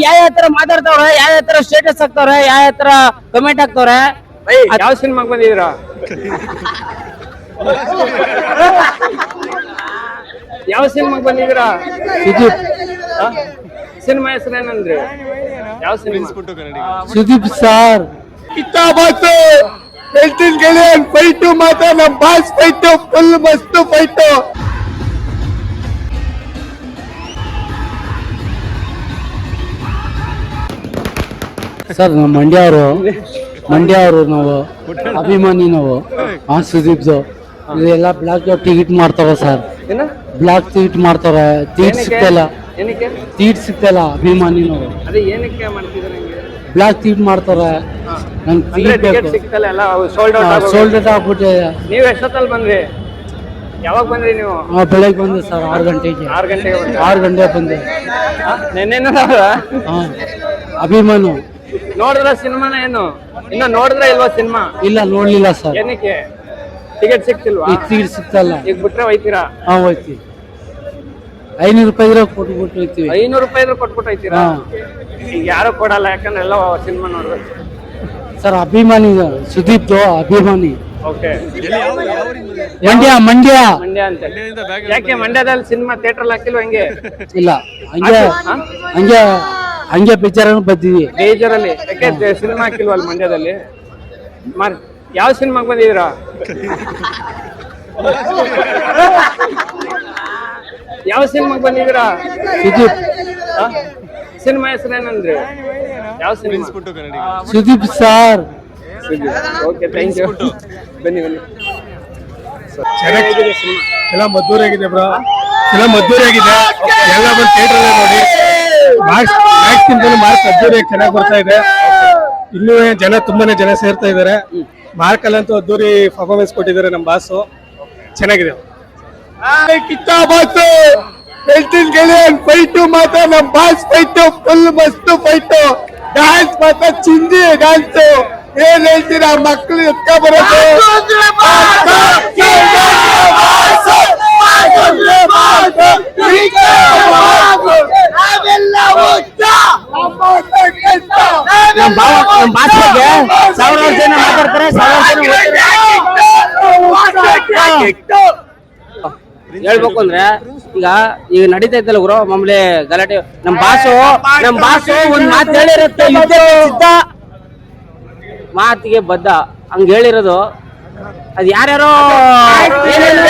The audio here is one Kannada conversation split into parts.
ಯಾವ ತರ ಮಾತಾಡ್ತಾವ್ರೆ, ಯಾವ ತರ ಸ್ಟೇಟಸ್ ಹಾಕ್ತವ್ರೆ, ಯಾವ ತರ ಕಮೆಂಟ್ ಹಾಕ್ತವ್ರೆ. ಯಾವ ಸಿನಿಮಾಗ್ ಬಂದಿದ್ದೀರಾ? ಯಾವ ಸಿನಿಮಾಗ್ ಬಂದಿದ್ದೀರಾ? ಸಿನಿಮಾ ಹೆಸರು ಏನಂದ್ರಿ? ಯಾವ ಸಿನಿಮಾ? ಸುದೀಪ್ ಸರ್ ಫೈಟು ಮಾತ್ರ ನಮ್ ಬಾಸ್ ಫೈಟು ಫುಲ್ ಮಸ್ತ್ ಫೈಟು. ಸರ್ ನಮ್ಮ ಮಂಡ್ಯ ಅವರು ನಾವು ಅಭಿಮಾನಿ ನಾವು ಸುದೀಪ್ದು. ಇದೆಲ್ಲ ಬ್ಲಾಕ್ ಟಿಕೆಟ್ ಮಾಡ್ತಾರ ಸರ್, ಬ್ಲಾಕ್ ಟಿಕೆಟ್ ಮಾಡ್ತಾರ. ಟಿಕೆಟ್ ಸಿಗ್ತಲ್ಲ ಅಭಿಮಾನಿ ನಾವು ಅದೇ ಏನಕ್ಕೆ ಮಾಡ್ತಿದ್ದಾರೆ? ಬ್ಲಾಕ್ ಟಿಕೆಟ್ ಮಾಡ್ತಾರ. ನಂಗೆ ಟಿಕೆಟ್ ಸಿಗ್ತಲ್ಲ, ಎಲ್ಲ ಸೋಲ್ಡ್ ಔಟ್ ಆಗ್ಬಿಟ್ಟೆ. ನೀವು ಎಷ್ಟೊತ್ತಲ್ಲಿ ಬಂದ್ರಿ? ಯಾವಾಗ ಬಂದ್ರಿ ನೀವು? ಬೆಳಗ್ಗೆ ಬಂದೆ ಸರ್ 6 ಗಂಟೆಗೆ. 6 ಗಂಟೆಗೆ ಬಂದೆ. ನೆನ್ನೆ ಅಭಿಮಾನಿ ನೋಡಿದ್ರ ಸಿನಿಮಾನ? ಏನು ಇನ್ನ ನೋಡಿದ್ರ ಇಲ್ವಾ ಸಿನಿಮಾ? ಇಲ್ಲ, ನೋಡ್ಲಿಲ್ಲ ಸರ್. ಏನಕ್ಕೆ ಟಿಕೆಟ್ ಸಿಕ್ತಿಲ್ವಾ? ಟಿಕೆಟ್ ಸಿಗ್ತಲ್ಲ. ಈಗ ಬಿಟ್ರೆ ಹೋಯ್ತೀರಾ? ಹೋಯ್ತಿ. 500 ರೂಪಾಯಿ ಕೊಟ್ಬಿಟ್ಟು ಹೋಯ್ತೀವಿ. 500 ರೂಪಾಯಿ ಕೊಟ್ಬಿಟ್ಟು ಹೋಯ್ತೀರಾ? ಈಗ ಯಾರು ಕೊಡಲ್ಲ, ಯಾಕಂದ್ರೆ ಎಲ್ಲ ಸಿನಿಮಾ ನೋಡ್ಬೇಕು ಸರ್. ಅಭಿಮಾನಿ ಸುದೀಪ್ ಅಭಿಮಾನಿ. ಓಕೆ. ಮಂಡ್ಯ ಅಂತ. ಯಾಕೆ ಮಂಡ್ಯದಲ್ಲಿ ಸಿನಿಮಾ ಥಿಯೇಟರ್ ಹಾಕಿಲ್ವ? ಹೆಂಗೆ? ಇಲ್ಲ, ಹಂಗೆ ಪಿಕ್ಚರ್ ಬಂದಿದ್ವಿ. ಬೇಜಾರಲ್ಲಿ ಯಾಕೆ ಸಿನಿಮಾ ಹಾಕಿಲ್ವಲ್ಲ ಮಂಡ್ಯದಲ್ಲಿ? ಯಾವ ಸಿನಿಮಾಗ್ ಬಂದಿದ್ದೀರಾ? ಯಾವ ಸಿನಿಮಾಗ್ ಬಂದಿದ್ದೀರಾ? ಸಿನಿಮಾ ಹೆಸರು ಏನಂದ್ರಿ? ಯಾವ cinema? Sudeep sir. Okay, thank you. ಬನ್ನಿ. ಎಲ್ಲ ಮದ್ದೂರಾಗಿದೆ ಬ್ರೋ, ಎಲ್ಲ ಮದ್ದೂರಾಗಿದೆ. ಎಲ್ಲ ಬಂದು ಥಿಯೇಟರ್ ನೋಡಿ. ಮಾರ್ಕ್ ಅದ್ದೂರಿಯಾಗಿ ಚೆನ್ನಾಗಿ ಬರ್ತಾ ಇದೆ. ಇನ್ನೂ ತುಂಬಾನೇ ಜನ ಸೇರ್ತಾ ಇದಾರೆ. ಮಾರ್ಕಲ್ಲಂತೂ ಅದ್ದೂರಿ ಪರ್ಫಾರ್ಮೆನ್ಸ್ ಕೊಟ್ಟಿದ್ದಾರೆ ನಮ್ಮ ಬಾಸು. ಚೆನ್ನಾಗಿದೆ. ಫೈಟು ಮಾತ್ರ ನಮ್ ಬಾಸ್ ಫೈಟು ಫುಲ್ ಮಸ್ತ್ ಫೈಟು. ಡ್ಯಾನ್ಸ್ ಮಾತ್ರ ಚಿಂದಿ ಡ್ಯಾನ್ಸ್. ಏನ್ ಹೇಳ್ತೀರಾ? ಮಕ್ಕಳು ಎತ್ಕ ಬರೋದು. ಸಾವಿರಾರು ಜನ ಮಾತಾಡ್ತಾರೆ, ಹೇಳ್ಬೇಕು ಅಂದ್ರೆ ಈಗ ನಡೀತಾ ಇದ್ದಲ್ಲ ಗುರು ಮಾಮೂಲಿ ಗಲಾಟೆ. ನಮ್ ಬಾಸು ಒಂದ್ ಮಾತು ಹೇಳಿರುತ್ತೆ, ಸಿದ್ಧ ಮಾತಿಗೆ ಬದ್ಧ ಹಂಗ ಹೇಳಿರೋದು. ಅದ್ ಯಾರ್ಯಾರೋ ಹೇಳಿರೋದು.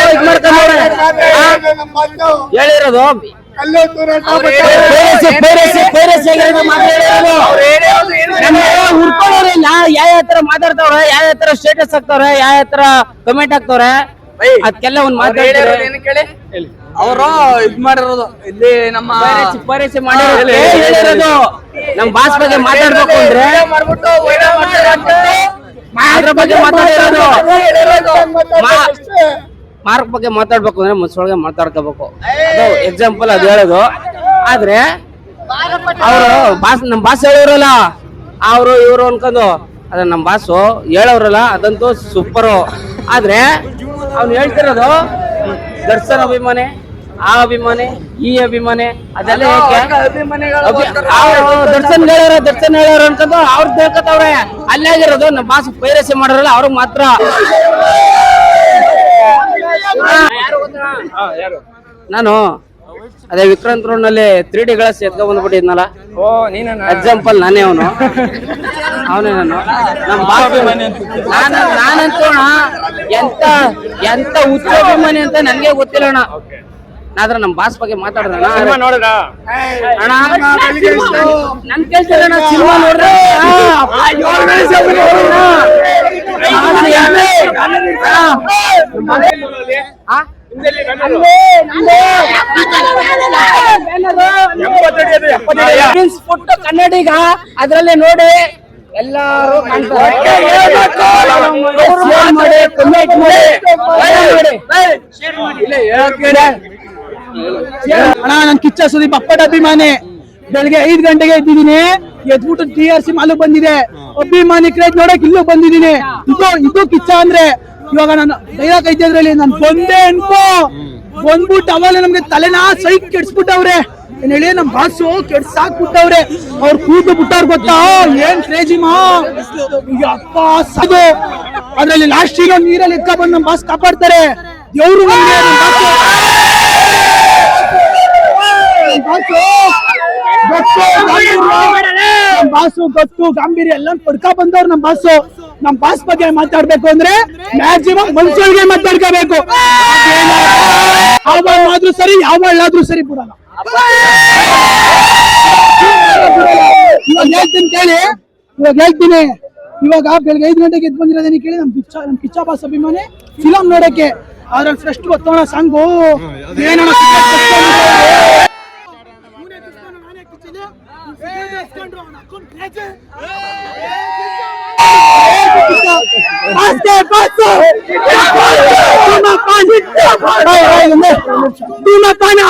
ಹುಡ್ಕೊಳ್ಳೋರಿಲ್ಲ. ಯಾವ ತರ ಮಾತಾಡ್ತಾವ್ರೆ, ಯಾವ ತರ ಸ್ಟೇಟಸ್ ಹಾಕ್ತವ್ರೆ, ಯಾವ ತರ ಕಮೆಂಟ್ ಹಾಕ್ತವ್ರೆ. ಅದಕ್ಕೆಲ್ಲ ಒಂದ್ ಮಾತಾಡ್ತಾರೆ. ಅವರು ಇದ್ ಮಾಡಿರೋದು ಇಲ್ಲಿ ನಮ್ಮ ಹೇಳಿರೋದು. ನಮ್ ಬಾಸ್ ಬಗ್ಗೆ ಮಾತಾಡ್ಬೇಕು ಅಂದ್ರೆ ಅದ್ರ ಬಗ್ಗೆ ಮಾತಾಡಿರೋದು. ಮಾರ್ಕ್ ಬಗ್ಗೆ ಮಾತಾಡ್ಬೇಕು ಅಂದ್ರೆ ಮುನ್ಸೊಳಗೆ ಮಾತಾಡ್ಕೋಬೇಕು. ಅದು ಎಕ್ಸಾಂಪಲ್ ಅದು ಹೇಳೋದು. ಆದ್ರೆ ಅವರು ನಮ್ ಬಾಸ್ ಹೇಳಿರಲ್ಲ, ಅವರು ಇವರು ಅನ್ಕೊಂಡು ಅದ ನಮ್ ಬಾಸು ಹೇಳವ್ರಲ್ಲ, ಅದಂತೂ ಸೂಪರು. ಆದ್ರೆ ಅವ್ನು ಹೇಳ್ತಿರೋದು ದರ್ಶನ್ ಅಭಿಮಾನಿ, ಆ ಅಭಿಮಾನಿ, ಈ ಅಭಿಮಾನಿ, ಅದೆಲ್ಲ ದರ್ಶನ್ ಹೇಳೋರು ಅನ್ಕೊಂಡು ಅವ್ರು ತಿಳ್ಕೊತವ್ರೆ. ಅಲ್ಲಾಗಿರೋದು ನಮ್ ಬಾಸ್ ಪೈರಸಿ ಮಾಡೋರಲ್ಲ ಅವ್ರಿಗೆ ಮಾತ್ರ. ನಾನು ಅದೇ ವಿಕ್ರಾಂತ್ ರೋಡ್ ನಲ್ಲಿ 3D ಗ್ಲಾಸ್ ಎತ್ಕೊಂಡ್ ಬಂದ್ಬಿಟ್ಟಿದ್ನಲ್ಲ. ಎಕ್ಸಾಂಪಲ್ ನಾನೇ ಅವನೇ ನಾನು. ನಮ್ ಬಾಸ್ ನಾನಂತೂ ಎಂತ ಹುಚ್ಚಾಭಿಮಾನಿ ಅಂತ ನನ್ಗೆ ಗೊತ್ತಿಲ್ಲ ಅಣ್ಣ. ಆದ್ರೆ ನಮ್ ಬಾಸ್ ಬಗ್ಗೆ ಮಾತಾಡಿದ್ರೆ ನನ್ ಕೇಳ್ತಿಲ್ಲ ಸಿನಿಮಾ ನೋಡ್ರೆ ಕನ್ನಡಿಗ ಅದ್ರಲ್ಲೇ ನೋಡಿ ಎಲ್ಲಾರು ನನ್ ಕಿಚ್ಚ ಸುದೀಪ್ ಅಪ್ಪಟ ಅಭಿಮಾನಿ. ಬೆಳಗ್ಗೆ 5 ಗಂಟೆಗೆ ಇದ್ದಿದ್ದೀನಿ, ಎದ್ಬಿಟ್ಟು TRC ಮಾಲು ಬಂದಿದೆ. ಅಭಿಮಾನಿ ಕ್ರೇಜ್ ನೋಡಕ್ ಇಲ್ಲೂ ಬಂದಿದ್ದೀನಿ. ಇದು ಕಿಚ್ಚ ಅಂದ್ರೆ. ಇವಾಗ ನಾನು ಡೈಲಾಗ್ ಐತಿದ್ರಲ್ಲಿ ನಾನು ಬಂದೆ ಅನ್ಕೋ, ಬಂದ್ಬಿಟ್ಟು ಅವಾಗ ನಮ್ಗೆ ತಲೆನಾ ಸೈಟ್ ಕೆಡ್ಸ್ಬಿಟ್ಟವ್ರೆ. ಏನ್ ಹೇಳಿ ನಮ್ ಬಾಸು ಕೆಡ್ಸಾಕ್ಬಿಟ್ಟವ್ರೆ. ಅವ್ರು ಕೂತು ಬಿಟ್ಟವ್ರು ಗೊತ್ತಾ ಏನ್ ಕ್ರೇಜಿಮಾ ಅಪ್ಪ ಸಾದು. ಅದ್ರಲ್ಲಿ ಲಾಸ್ಟ್ ಈಗ ನೀರಲ್ಲಿ ಎಕ್ಕ ಬಂದು ನಮ್ ಬಾಸ್ ಕಾಪಾಡ್ತಾರೆ. ದೇವ್ರು ಬಾಸು ಗೊತ್ತು ಗಾಂಭೀರ್ಯ ಎಲ್ಲ ಪಡ್ಕ ಬಂದವ್ರು ನಮ್ ಬಾಸು. ನಮ್ ಬಾಸ್ ಬಗ್ಗೆ ಮಾತಾಡ್ಬೇಕು ಅಂದ್ರೆ ಮ್ಯಾಕ್ಸಿಮಮ್ ಮನುಷ್ಯರಿಗೆ ಮಾತಾಡ್ಕೋಬೇಕು. ಯಾವಾದ್ರೂ ಸರಿ ಯಾವಾದ್ರೂ ಸರಿ ಬಿಡಲ್ಲ. ಇವಾಗ ಹೇಳ್ತೀನಿ ಕೇಳಿ, ಇವಾಗ ಬೆಳಗ್ಗೆ 5 ಗಂಟೆಗೆ ಎದ್ದು ಬಂದಿರೋದೇನು ಕೇಳಿ ನಮ್ ಕಿಚ್ಚ ಬಾಸ್ ಅಭಿಮಾನಿ ಫಿಲಂ ನೋಡಕ್ಕೆ. ಅದ್ರಲ್ಲಿ ಫಸ್ಟ್ ಗೊತ್ತೋಣ ಸಾಂಗು ಏನೋ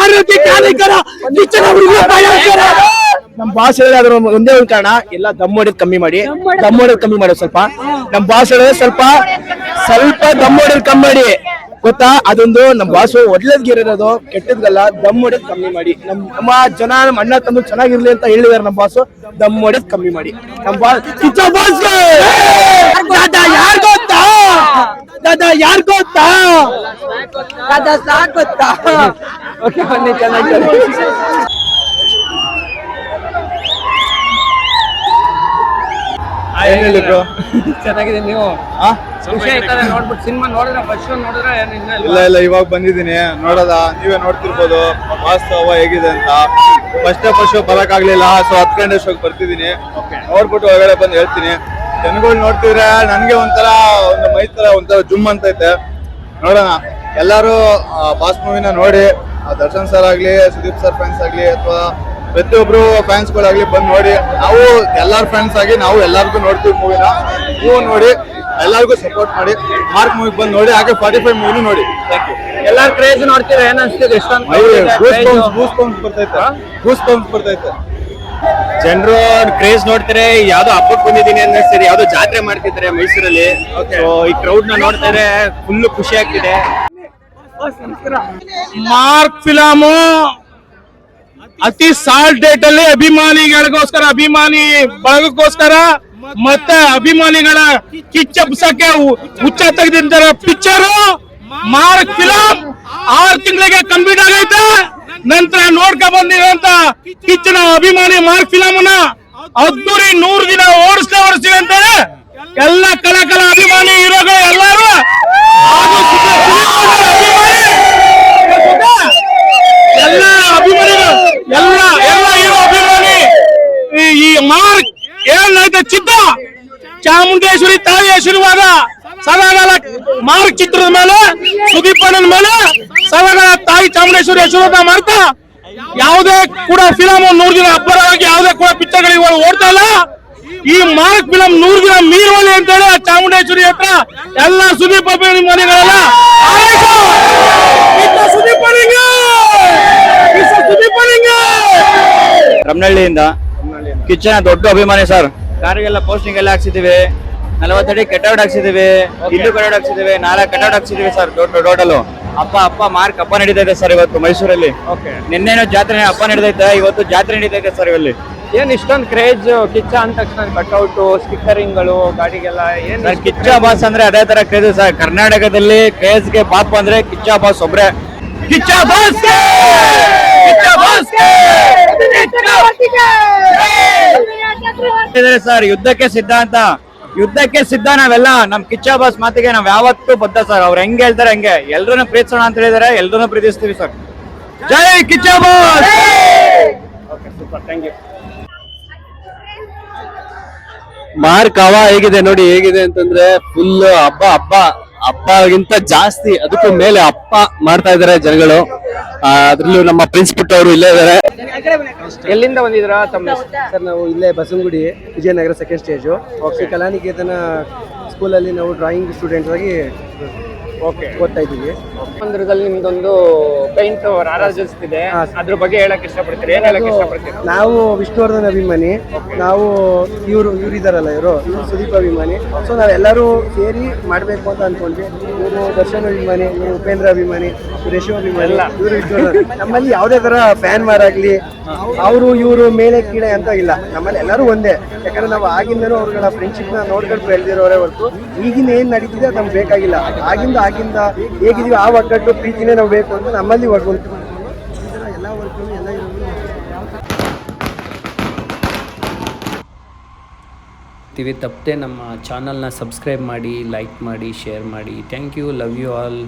ಆರೋಗ್ಯಕ್ಕೆ ಹಾನಿಕರ. ನಮ್ ಭಾಷೆ ಅದ್ರ ಒಂದೇ ಒಂದು ಕಾರಣ, ಎಲ್ಲ ದಮ್ ಹೊಡೆದ್ ಕಮ್ಮಿ ಮಾಡಿ, ದಮ್ ಹೊಡೆದ್ ಕಮ್ಮಿ ಮಾಡಿ. ಸ್ವಲ್ಪ ನಮ್ ಭಾಷೆ ಸ್ವಲ್ಪ ದಮ್ ಹೊಡೆದ್ ಕಮ್ಮಿ ಮಾಡಿ ಗೊತ್ತಾ. ಅದೊಂದು ನಮ್ ಭಾಷೆ ಒಳ್ಳೆದ್ಗಿರೋದು ಕೆಟ್ಟದ್ಗಲ್ಲ. ದಮ್ ಹೊಡೆದ್ ಕಮ್ಮಿ ಮಾಡಿ. ನಮ್ಮ ಜನ ನಮ್ಮ ಅಣ್ಣ ತಮ್ಮ ಚೆನ್ನಾಗಿರ್ಲಿ ಅಂತ ಹೇಳಿದಾರೆ. ನಮ್ ಭಾಷೆ ದಮ್ ಹೊಡೆದ್ ಕಮ್ಮಿ ಮಾಡಿ. ನಮ್ ಯಾರ್ ಗೊತ್ತಾ ದಾದಾ ಯಾರ್ ಗೊತ್ತಾ ದಾದಾ ಸಾಕ್ ಗೊತ್ತಾ. ಓಕೆ ಬನ್ನಿ, ಚೆನ್ನಾಗಿ ಚೆನ್ನಾಗಿದೆ. ನೀವು ಖುಷಿ ಆಯ್ತದೆ ನೋಡ್ಬಿಟ್ಟು ಸಿನಿಮಾ ನೋಡಿದ್ರೆ ಫಸ್ಟ್ ಶೋ ನೋಡಿದ್ರೆ ಇಲ್ಲ ಇವಾಗ ಬಂದಿದ್ದೀನಿ ನೋಡೋದ. ನೀವೇ ನೋಡ್ತಿರ್ಬೋದು ವಾಸ್ತವ ಹೇಗಿದೆ ಅಂತ. ಫಸ್ಟ್ ಶೋ ಬರಕ್ ಆಗ್ಲಿಲ್ಲ, ಸೊ 10 ಗಂಟೆ ಶೋಕ್ ಬರ್ತಿದ್ದೀನಿ. ನೋಡ್ಬಿಟ್ಟು ಹೊರಗಡೆ ಬಂದು ಹೇಳ್ತೀನಿ. ಜನಗಳು ನೋಡ್ತಿದ್ರೆ ನನ್ಗೆ ಒಂಥರ ಒಂದು ಮೈ ತರ ಒಂಥರ ಜುಮ್ ಅಂತೈತೆ. ನೋಡೋಣ, ಎಲ್ಲಾರು ಬಾಸ್ ಮೂವಿನ ನೋಡಿ. ದರ್ಶನ್ ಸರ್ ಆಗ್ಲಿ, ಸುದೀಪ್ ಸರ್ ಫ್ಯಾನ್ಸ್ ಆಗ್ಲಿ, ಅಥವಾ ಪ್ರತಿಯೊಬ್ರು ಫ್ಯಾನ್ಸ್ ಗಳಾಗ್ಲಿ ಬಂದು ನೋಡಿ. ನಾವು ಎಲ್ಲಾರ ಫ್ಯಾನ್ಸ್ ಆಗಿ ನಾವು ಎಲ್ಲಾರ್ಗು ನೋಡ್ತೀವಿ ಮೂವಿನ. ನೀವು ನೋಡಿ, ಎಲ್ಲರಿಗೂ ಸಪೋರ್ಟ್ ಮಾಡಿ. ಮಾರ್ಕ್ ಮೂವಿಗೆ ಬಂದು ನೋಡಿ, ಹಾಗೆ 45 ಮೂವಿನೂ ನೋಡಿ. Thank you. ಎಲ್ಲಾರ ಕ್ರೇಜ್ ನೋಡ್ತೀರಾ, ಏನ್ ಅನ್ಸ್ತಿದೆ? ಗೂಸ್ ಪಂಪ್ಸ್ ಬರ್ತೈತೆ. ಜನರು ಕ್ರೇಜ್ ನೋಡ್ತಾರೆ. ಯಾವ್ದೋ ಹಬ್ಬಕ್ಕೆ ಬಂದಿದ್ದೀನಿ ಅನ್ನಿಸ್ತಿದೆ, ಯಾವ್ದೋ ಜಾತ್ರೆ ಮಾಡ್ತಿದ್ದಾರೆ ಮೈಸೂರಲ್ಲಿ. ಈ ಕ್ರೌಡ್ ನ ನೋಡ್ತಾರೆ, ಫುಲ್ ಖುಷಿ ಆಗ್ತಿದೆ. ಮಾರ್ಕ್ ಫಿಲಮ್ ಅತಿ ಸಾಲ್ಟ್ ಡೇಟ್ ಅಲ್ಲಿ ಅಭಿಮಾನಿಗಳಿಗೋಸ್ಕರ, ಅಭಿಮಾನಿ ಬಳಗಕ್ಕೋಸ್ಕರ ಮತ್ತೆ ಅಭಿಮಾನಿಗಳ ಕಿಚ್ಚಪ್ಸಕ್ಕೆ ಹುಚ್ಚ ತೆಗೆದಿದ್ದಾರೆ ಪಿಕ್ಚರ್. ಮಾರ್ಕ್ ಫಿಲಮ್ 6 ತಿಂಗಳಿಗೆ ಕಂಪ್ಲೀಟ್ ಆಗೈತೆ. ನಂತರ ನೋಡ್ಕ ಬಂದಿರೋಂತ ಕಿಚ್ಚನ ಅಭಿಮಾನಿ ಮಾರ್ಕ್ ಫಿಲಮ್ ನ ಅದ್ದೂರಿ 100 ದಿನ ಓಡಿಸ್ತೀವಿ ಅಂತಾರೆ ಎಲ್ಲ ಕಲಾಕಲ ಅಭಿಮಾನಿ ಹೀರೋಗಳು ಎಲ್ಲರೂ. ಎಲ್ಲ ಅಭಿಮಾನಿಗಳು, ಎಲ್ಲ ಹೀರೋ ಅಭಿಮಾನಿ ಈ ಮಾರ್ಕ್ ಏನಾಯ್ತು ಚಿತ್ತ ಚಾಮುಂಡೇಶ್ವರಿ ತಾಯಿ ಆಶೀರ್ವಾದ ಸದಾಗಾಲ ಮಾರ್ಕ್ ಚಿತ್ರದ ಮೇಲೆ, ಸುದೀಪ್ ಅಣ್ಣನ ಮೇಲೆ ಸದಾಗಾಲ ತಾಯಿ ಚಾಮುಂಡೇಶ್ವರಿ ಆಶೀರ್ವಾದ ಮಾಡ್ತಾ ಯಾವುದೇ ಕೂಡ ಫಿಲಮ್ 100 ದಿನ ಅಬ್ಬರವಾಗಿ ಯಾವುದೇ ಕೂಡ ಪಿಕ್ಚರ್ ಗಳು ಓಡ್ತಾ ಇಲ್ಲ. ಈ ಮಾರ್ಕ್ ಫಿಲಮ್ 100 ದಿನ ಮೀರುವಲ್ಲಿ ಅಂತೇಳಿ ಚಾಮುಂಡೇಶ್ವರಿ ಹತ್ರ ಎಲ್ಲ ಸುದೀಪ್ ಅಭಿಮಾನಿಗಳೆಲ್ಲ ರಮನಹಳ್ಳಿಯಿಂದ ಕಿಚ್ಚನ ದೊಡ್ಡ ಅಭಿಮಾನಿ ಸರ್. ಕಾರಿಗೆಲ್ಲ ಪೋಸ್ಟಿಂಗ್ ಎಲ್ಲ ಹಾಕ್ಸಿದೀವಿ, 40 ಅಡಿ ಕಟೌಟ್ ಹಾಕ್ಸಿದೀವಿ, ಇಲ್ಲೂ ಕಟೌಟ್ ಹಾಕ್ಸಿದೀವಿ, 4 ಕಟೌಟ್ ಹಾಕ್ಸಿದೀವಿ ಸರ್. ಟೋಟಲ್ ಹಬ್ಬ ಮಾರ್ಕ್ ಹಬ್ಬ ನಡೀತೈತೆ ಸರ್ ಇವತ್ತು ಮೈಸೂರಲ್ಲಿ. ನಿನ್ನೇನೋ ಜಾತ್ರೆ ಹಬ್ಬ ನಡೀತೈತೆ, ಇವತ್ತು ಜಾತ್ರೆ ನಡೀತೈತೆ ಸರ್ ಇಲ್ಲಿ. ಏನ್ ಇಷ್ಟೊಂದು ಕ್ರೇಜ್ ಕಿಚ್ಚ ಅಂದ ತಕ್ಷಣ ಕಟ್ಔಟ್, ಸ್ಟಿಕ್ಕರಿಂಗ್ಗಳು ಗಾಡಿಗೆಲ್ಲ ಏನ್ ಸರ್? ಕಿಚ್ಚ ಬಾಸ್ ಅಂದ್ರೆ ಅದೇ ತರ ಕ್ರೇಜ್ ಸರ್. ಕರ್ನಾಟಕದಲ್ಲಿ ಕ್ರೇಜ್ ಗೆ ಪಾಪ ಅಂದ್ರೆ ಕಿಚ್ಚ ಬಾಸ್ ಒಬ್ರೆ. ಕಿಚ್ಚ ಬಾಸ್ ಸರ್ ಯುದ್ಧಕ್ಕೆ ಸಿದ್ಧ ಅಂತ. ಯುದ್ಧಕ್ಕೆ ಸಿದ್ಧ ನಾವೆಲ್ಲ. ನಮ್ ಕಿಚ್ಚ ಬಾಸ್ ಮಾತಿಗೆ ನಾವ್ ಯಾವತ್ತೂ ಬದ್ಧ ಸರ್. ಅವ್ರು ಹೆಂಗ್ ಹೇಳ್ತಾರೆ ಹಂಗೆ. ಎಲ್ರನ್ನೂ ಪ್ರೀತಿಸೋಣ ಅಂತ ಹೇಳಿದಾರೆ, ಎಲ್ರನ್ನೂ ಪ್ರೀತಿಸ್ತೀವಿ ಸರ್. ಜೈ Kichcha boss. Okay, super, thank you. Mark ಹವಾ ಹೇಗಿದೆ ನೋಡಿ, ಹೇಗಿದೆ ಅಂತಂದ್ರೆ ಫುಲ್ ಹಬ್ಬಗಿಂತ ಜಾಸ್ತಿ ಅದಕ್ಕೂ ಮೇಲೆ ಹಬ್ಬ ಮಾಡ್ತಾ ಇದಾರೆ ಜನಗಳು. ಅದ್ರಲ್ಲೂ ನಮ್ಮ ಪ್ರಿನ್ಸ್ ಪುಟ್ಟವರು ಇಲ್ಲೇ ಇದಾರೆ. ಎಲ್ಲಿಂದ ಬಂದಿದ್ರಾ ತಮ್ಮ? ಸರ್ ನಾವು ಇಲ್ಲೇ ಬಸವನಗುಡಿ ವಿಜಯನಗರ ಸೆಕೆಂಡ್ ಸ್ಟೇಜು. ಕಲಾನಿಕೇತನ ಸ್ಕೂಲಲ್ಲಿ ನಾವು ಡ್ರಾಯಿಂಗ್ ಸ್ಟೂಡೆಂಟ್ಸ್ ಆಗಿ ಓಕೆ ಓದ್ತಾ ಇದ್ದೀವಿ. ಮಂದಿರದಲ್ಲಿ ನಿಮ್ದೊಂದು ಪೇಂಟ್ ರಾರಾಜಿಸ್ತಿದೆ, ಅದ್ರ ಬಗ್ಗೆ ಹೇಳಕ್ ಇಷ್ಟಪಡ್ತೀರಿ, ಏನ್ ಹೇಳಕ್ ಇಷ್ಟಪಡ್ತೀರಿ? ನಾವು ವಿಷ್ಣುವರ್ಧನ್ ಅಭಿಮಾನಿ, ನಾವು ಇವರು ಇದಾರಲ್ಲ ಇವರು ಸುದೀಪ್ ಅಭಿಮಾನಿ. ಸೊ ನಾವೆಲ್ಲರೂ ಸೇರಿ ಮಾಡಬೇಕು ಅಂತ ಅನ್ಕೊಂಡ್ವಿ. ಇವರು ದರ್ಶನ್ ಅಭಿಮಾನಿ, ಇವರು ಉಪೇಂದ್ರ ಅಭಿಮಾನಿ, ಇವರು ಯಶು ಅಭಿಮಾನಿ, ಇವರು ವಿಷ್ಣುವರ್ಧನ್. ನಮ್ಮಲ್ಲಿ ಯಾವುದೇ ತರ ಫ್ಯಾನ್ ಮಾರಾಗ್ಲಿ ಅವರು ಇವರು ಮೇಲೆ ಕೀಳೆ ಅಂತ ಇಲ್ಲ, ನಮ್ಮಲ್ಲಿ ಎಲ್ಲರೂ ಒಂದೇ. ಯಾಕಂದ್ರೆ ನಾವು ಆಗಿಂದನೂ ಅವ್ರುಗಳ ಫ್ರೆಂಡ್ಶಿಪ್ನ ನೋಡ್ಕೊಂಡು ಬೆಳೆದಿರೋರೇ ಹೊರತು ಈಗಿನ ಏನ್ ನಡೀತಿದೆ ಅದು ನಮ್ಗೆ ಬೇಕಾಗಿಲ್ಲ. ಆಗಿಂದ ಹೇಗಿದೀವಿ ಆ ಒಗ್ಗಟ್ಟು ಪ್ರೀತಿನೇ ನಾವು ಬೇಕು ಅಂತ ನಮ್ಮಲ್ಲಿ ಒಗ್ಗಟ್ಟು ಎಲ್ಲ ವರ್ಗು ಎಲ್ಲ ತಪ್ಪದೆ ನಮ್ಮ ಚಾನಲ್ನ ಸಬ್ಸ್ಕ್ರೈಬ್ ಮಾಡಿ, ಲೈಕ್ ಮಾಡಿ, ಶೇರ್ ಮಾಡಿ. Thank you, love you all.